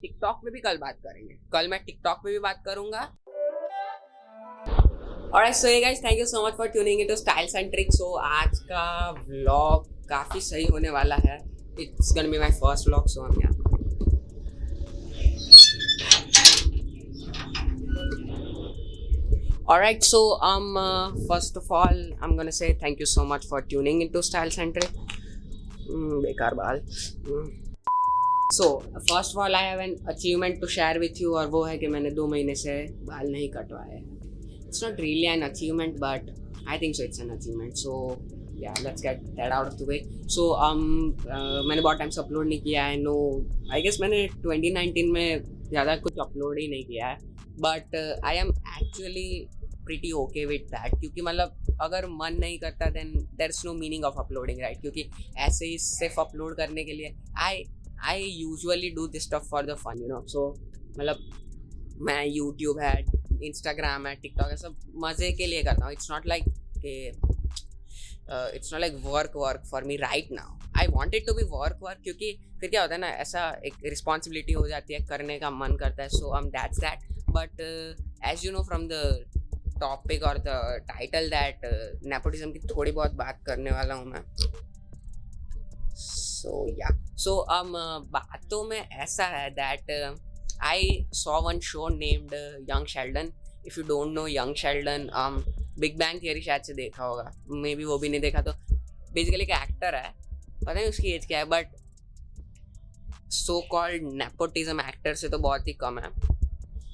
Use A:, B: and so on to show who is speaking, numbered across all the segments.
A: TikTok पे भी कल बात करेंगे, कल मैं टिकटॉक पे भी बात करूंगा। Alright, so hey guys, thank you so much for tuning into Styles and Tricks. So आज का vlog काफी सही होने वाला है. It's gonna be my first vlog, so I'm yeah. Alright, so first of all, I'm gonna say thank you so much for tuning into Styles and Tricks. बेकार बाल. So first of all, I have an achievement to share with you, और वो है कि मैंने 2 महीने से बाल नहीं कटवाए हैं. It's not really an achievement, but I think so it's an achievement. So yeah, let's get that out of the way. So मैंने बहुत टाइम से अपलोड नहीं किया है. नो आई गेस मैंने 2019 में ज़्यादा कुछ अपलोड ही नहीं किया है, but I am actually pretty okay with that, क्योंकि मतलब अगर मन नहीं करता then there is no meaning of uploading, right? क्योंकि ऐसे ही सिर्फ अपलोड करने के लिए I usually do this stuff for the fun, you know. So मतलब मैं यूट्यूब है, इंस्टाग्राम है, टिकटॉक है, सब मज़े के लिए करता हूँ. It's not like work for me right now. I want it to be work, क्योंकि फिर क्या होता है ना, ऐसा एक रिस्पॉन्सिबिलिटी हो जाती है, करने का मन करता है. So that's that. But as you know from the topic और द टाइटल दैट नेपोटिज्म की थोड़ी बहुत बात करने वाला हूँ मैं. सो या बातों में ऐसा है that I saw one show named Young Sheldon. If you don't know Young Sheldon, Big Bang Theory शायद से देखा होगा, मे बी वो भी नहीं देखा. तो बेसिकली एक एक्टर है, पता नहीं उसकी एज क्या है, but so called nepotism actor से तो बहुत ही कम है.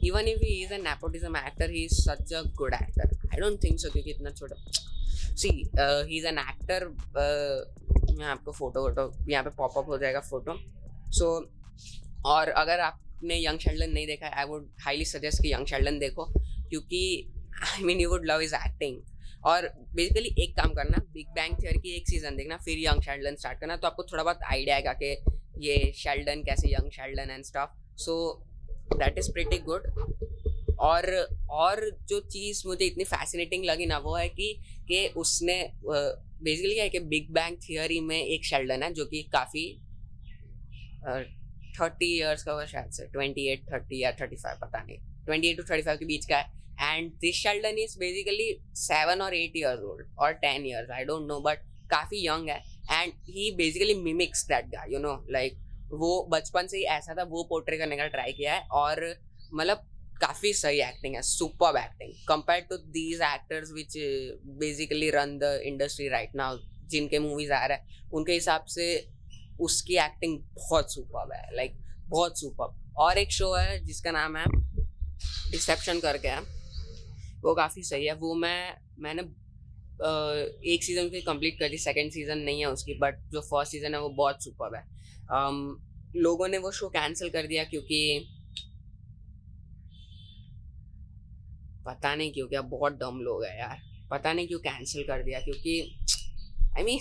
A: Even if he is a nepotism actor, he is such a good actor. I don't think so, क्योंकि इतना छोटा. सी ही इज एन एक्टर. मैं आपको फोटो यहाँ पे पॉपअप हो जाएगा फोटो. सो और अगर आप ने यंग शेल्डन नहीं देखा है, आई वुड हाईली सजेस्ट कि यंग शेल्डन देखो, क्योंकि I mean you would love his acting. और बेसिकली एक काम करना, बिग बैंग थियरी की एक सीजन देखना, फिर यंग शेल्डन स्टार्ट करना, तो आपको थोड़ा बहुत आइडिया आएगा कि ये शेल्डन कैसे young Sheldon and stuff. So that is pretty good. और जो चीज़ मुझे इतनी फैसिनेटिंग लगी ना, वो है कि उसने बेसिकली क्या है कि बिग बैंग थियरी में एक शेल्डन है जो कि काफ़ी 30 ईयर्स का होगा, शायद से 28, 30 या 35, पता नहीं, 28 to 35 के बीच का है. And this Sheldon is basically 7 or 8 years old और 10 years, I don't know, but काफ़ी यंग है. And he basically mimics that guy, you know, like वो बचपन से ही ऐसा था, वो पोर्ट्रे करने का ट्राई किया है. और मतलब काफ़ी सही एक्टिंग है, superb acting compare to these actors which basically run the industry right now, जिनके मूवीज आ रहा है उनके हिसाब से उसकी एक्टिंग बहुत सुपर्ब है, लाइक बहुत सुपर्ब. और एक शो है जिसका नाम है डिसेप्शन करके है, वो काफ़ी सही है. वो मैंने एक सीज़न की कंप्लीट कर दी, सेकंड सीज़न नहीं है उसकी, बट जो फर्स्ट सीज़न है वो बहुत सुपर्ब है. लोगों ने वो शो कैंसिल कर दिया क्योंकि पता नहीं क्यों, क्या बहुत डम लोग हैं यार, पता नहीं क्यों कैंसिल कर दिया. क्योंकि I mean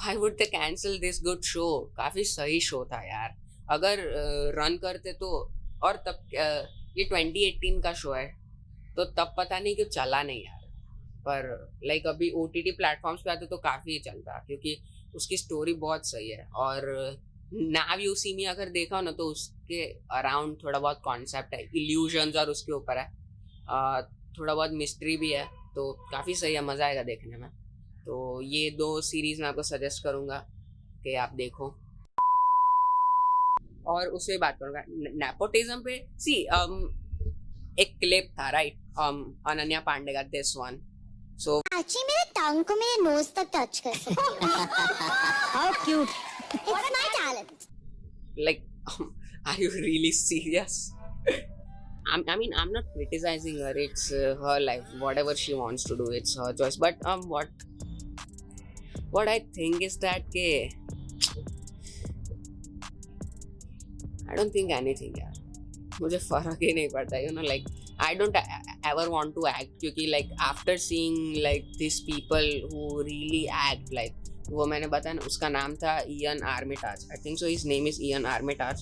A: Why would they cancel this good show? काफ़ी सही शो था यार, अगर रन करते तो. और तब ये 2018 का शो है, तो तब पता नहीं क्यों चला नहीं यार. पर लाइक अभी OTT प्लेटफॉर्म्स पे आते तो काफ़ी चलता, क्योंकि उसकी स्टोरी बहुत सही है. और नाव यू सी मी अगर देखा हो ना, तो उसके अराउंड थोड़ा बहुत कॉन्सेप्ट है, इल्यूजन्स और उसके ऊपर है, थोड़ा बहुत मिस्ट्री भी है, तो काफ़ी सही है, मज़ा आएगा देखने में. तो ये 2 सीरीज़ मैं आपको सजेस्ट करूँगा कि आप देखो. और उससे बात करूँगा नेपोटिज्म पे. सी एक क्लिप था, राइट, अनन्या पांडे का दिस वन. सो
B: एक्चुअली मेरे टंग को मेरे नोज तक टच कर सकती हूँ. How cute, it's my talent.
A: Like are you really serious? I mean, I'm not criticizing her. It's her life. Whatever she wants to do, it's her choice. But what I think is that I don't think anything यार, मुझे फर्क ही नहीं पड़ता, you know, like I don't ever want to act, क्योंकि like after seeing like these people who really act, like वो मैंने बताया ना, उसका नाम था Ian Armitage. I think so his name is Ian Armitage.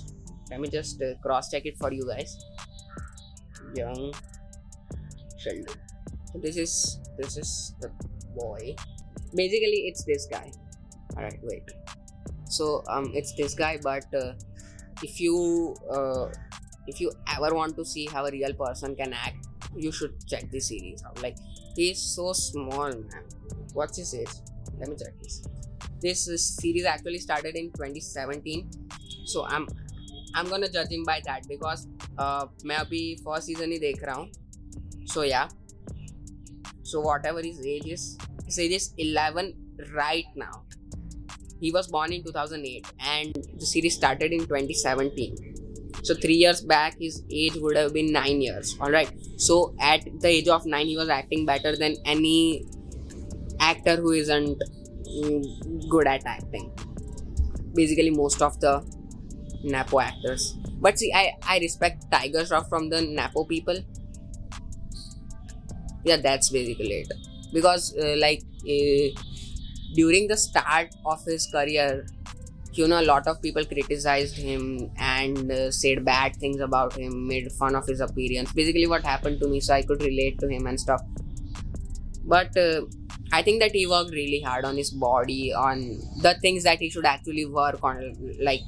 A: Let me just cross check it for you guys. Young Sheldon. So this is the boy. Basically it's this guy. Alright, wait. So it's this guy, but if you ever want to see how a real person can act, you should check this series out. Like, he's so small, man. What's his age? Let me check this. This series actually started in 2017, so I'm gonna judge him by that because मैं अभी first season ही देख रहा हूँ. So yeah. So whatever his age is 11 right now. He was born in 2008 and the series started in 2017. So 3 years back, his age would have been 9 years. Alright. So at the age of 9, he was acting better than any actor who isn't good at acting. Basically, most of the Napo actors. But see, I respect Tiger Shroff from the Napo people. Yeah, that's basically it. Because during the start of his career, a lot of people criticized him and said bad things about him, made fun of his appearance. Basically what happened to me, so I could relate to him and stuff. But I think that he worked really hard on his body, on the things that he should actually work on, like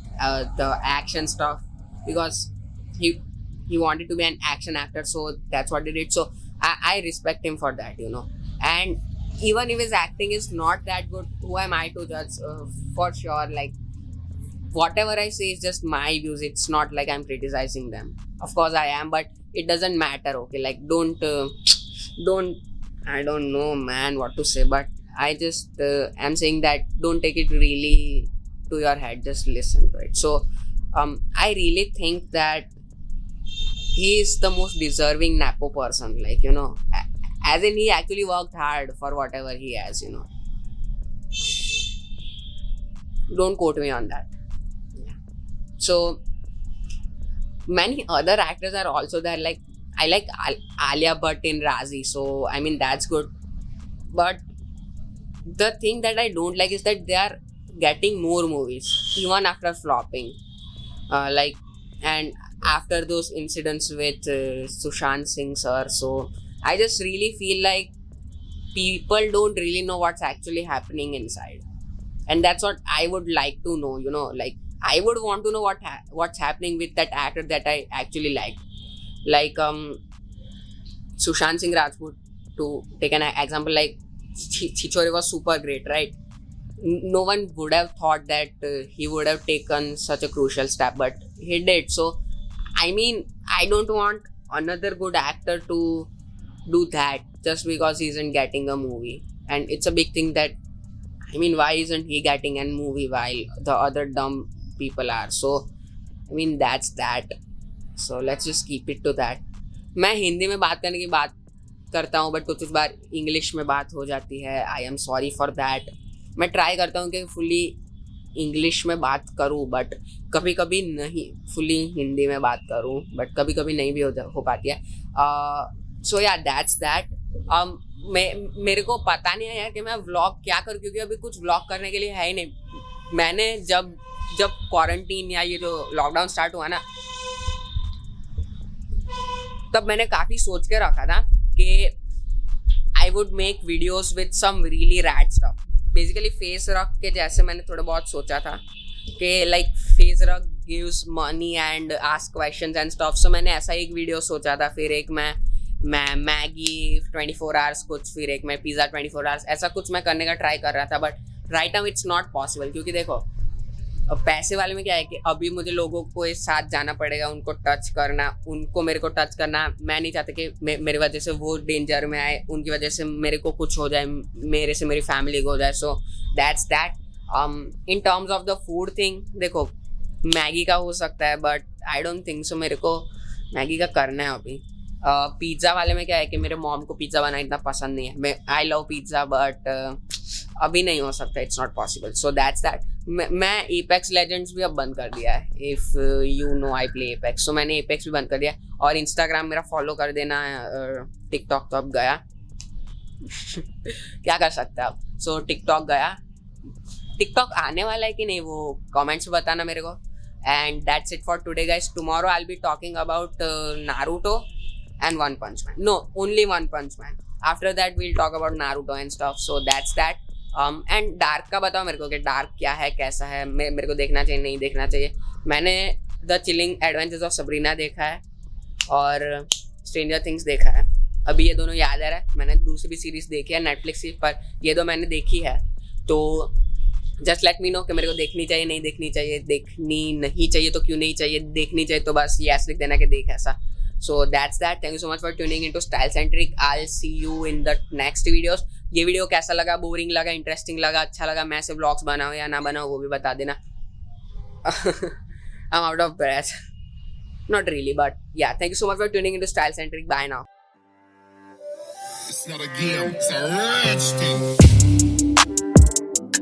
A: the action stuff, because he wanted to be an action actor, so that's what he did. So I respect him for that, and even if his acting is not that good, who am I to judge? For sure, like, whatever I say is just my views. It's not like I'm criticizing them. Of course I am, but it doesn't matter. Okay, like, don't I don't know, man, what to say, but I just am saying that don't take it really to your head. Just listen to it. So I really think that he is the most deserving Napo person. Like, as in he actually worked hard for whatever he has. Don't quote me on that. So many other actors are also there. Like, I like Alia Bhatt in Razi, so I mean that's good. But the thing that I don't like is that they are getting more movies even after flopping. And after those incidents with Sushant Singh sir, so I just really feel like people don't really know what's actually happening inside, and that's what I would like to know. Like, I would want to know what's happening with that actor that I actually like Sushant Singh Rajput, to take an example. Like, Chichore was super great, right? No one would have thought that he would have taken such a crucial step, but he did. So I mean, I don't want another good actor to do that just because he isn't getting a movie. And it's a big thing that, I mean, why isn't he getting a movie while the other dumb people are? So I mean, that's that. So let's just keep it to that. मैं हिंदी में बात करने की बात करता हूँ, but कुछ बार English में बात हो जाती है. I am sorry for that. मैं ट्राई करता हूँ कि फुली इंग्लिश में बात करूँ, बट कभी कभी नहीं फुली हिंदी में बात करूँ, बट कभी कभी नहीं भी हो पाती है. सो या दैट्स दैट. मेरे को पता नहीं है यार कि मैं व्लॉग क्या करूँ, क्योंकि अभी कुछ व्लॉग करने के लिए है ही नहीं. मैंने जब क्वारंटीन या ये जो लॉकडाउन स्टार्ट हुआ ना, तब मैंने काफ़ी सोच के रखा था कि I would make videos with some really rad stuff. Basically face रख के जैसे मैंने थोड़ा बहुत सोचा था कि लाइक फेस रख gives money and ask questions and stuff. So मैंने ऐसा एक वीडियो सोचा था. फिर एक मैं मैगी 24 आवर्स कुछ, फिर एक मैं पिज़्ज़ा 24 आवर्स, ऐसा कुछ मैं करने का ट्राई कर रहा था. But right now it's not possible, क्योंकि देखो पैसे वाले में क्या है कि अभी मुझे लोगों को एक साथ जाना पड़ेगा, उनको टच करना, उनको मेरे को टच करना. मैं नहीं चाहता कि मेरी वजह से वो डेंजर में आए, उनकी वजह से मेरे को कुछ हो जाए, मेरे से मेरी फैमिली को हो जाए. सो that's that. In terms of the food thing, देखो मैगी का हो सकता है, but I don't think so मेरे को मैगी का करना है अभी. पिज़्ज़ा वाले में क्या है कि मेरे मॉम को पिज़्ज़ा बनाना इतना पसंद नहीं है. आई लव पिज़्ज़ा, बट अभी नहीं हो सकता. It's not possible. So that's that. मैं एपेक्स लेजेंड्स भी अब बंद कर दिया है. If you know I play Apex, so मैंने एपेक्स भी बंद कर दिया. और इंस्टाग्राम मेरा फॉलो कर देना. टिकटॉक तो अब गया. क्या कर सकते हैं अब. सो टिकटॉक गया. टिकटॉक आने वाला है कि नहीं वो कमेंट्स में बताना मेरे को. And that's it for today guys. Tomorrow I will be talking about Naruto and One Punch Man. No, only One Punch Man. After that we'll talk about Naruto and stuff. So that's that. And Dark का बताओ मेरे को कि Dark क्या है, कैसा है, मेरे को देखना चाहिए नहीं देखना चाहिए. मैंने the chilling adventures of Sabrina देखा है और स्ट्रेंजर थिंग्स देखा है। अभी ये दोनों याद आ रहा है, मैंने दूसरी भी सीरीज देखी है नेटफ्लिक्स की, पर ये दो मैंने देखी है। तो जस्ट लेट मी नो कि मेरे को देखनी चाहिए नहीं देखनी चाहिए, देखनी नहीं चाहिए तो क्यों नहीं चाहिए, देखनी चाहिए तो बस यस लिख देना कि देख ऐसा। So that's that, thank you so much for tuning into Style Centric. I see you in the next videos. ये वीडियो कैसा लगा, बोरिंग लगा, इंटरेस्टिंग लगा, अच्छा लगा, मैं ऐसे व्लॉग्स बनाऊँ या ना बनाऊँ वो भी बता देना। I'm out of breath. Not really, but yeah, thank you so much for tuning into Style Centric. Bye now.
C: It's not a game, it's a rich thing.